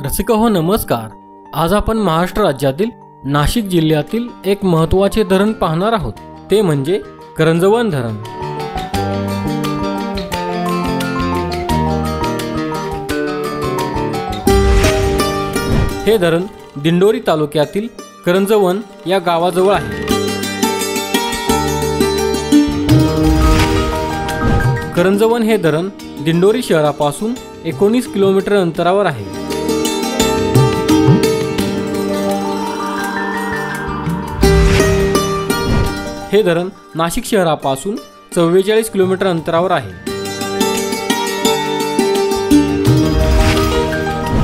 रसिको नमस्कार। आज आपण महाराष्ट्र राज्यातील नाशिक जिल्ह्यातील एक महत्त्वाचे धरण पाहणार आहोत, ते म्हणजे करंजवन धरण। हे धरण दिंडोरी तालुक्यातील करंजवन या गावाजवळ आहे। करंजवन हे धरण दिंडोरी शहरापासून 19 किलोमीटर अंतरावर आहे। हे धरण नाशिक शहरापासून 44 किलोमीटर अंतरावर आहे।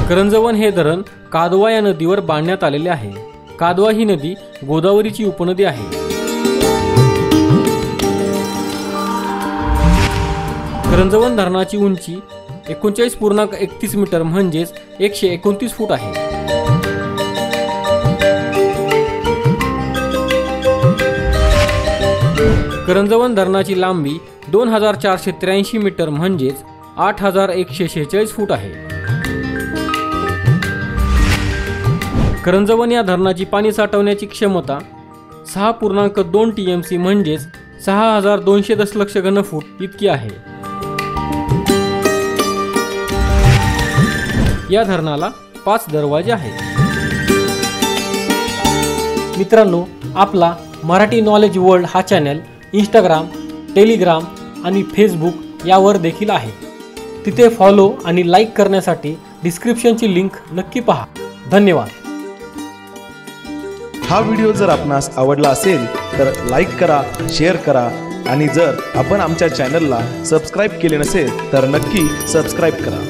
करंजवन हे धरण कादवा या नदीवर बांधण्यात आलेले आहे। कादवा ही नदी गोदावरीची उपनदी आहे। करंजवन धरणाची उंची 39.31 मीटर म्हणजेच 129 फूट आहे। करंजवन धरणाची लांबी 2483 मीटर म्हणजेच 8146 फूट आहे। करंजवन या धरणाची पाणी साठवण्याची क्षमता 6.2 TMC म्हणजेच 6200 दशलक्ष घनफूट इतकी आहे। या धरणाला 5 दरवाजे आहेत। मित्रांनो, आपला मराठी नॉलेज वर्ल्ड हा चॅनल इंस्टाग्राम, टेलिग्राम आणि फेसबुक यावर देखील आहे। तिथे फॉलो आणि लाईक करण्यासाठी डिस्क्रिप्शनची लिंक नक्की पहा। धन्यवाद। हा व्हिडिओ जर आपणास आवडला असेल तर लाईक करा, शेअर करा आणि जर आपण आमच्या चॅनलला सबस्क्राईब केले नसेल तर नक्की सबस्क्राईब करा।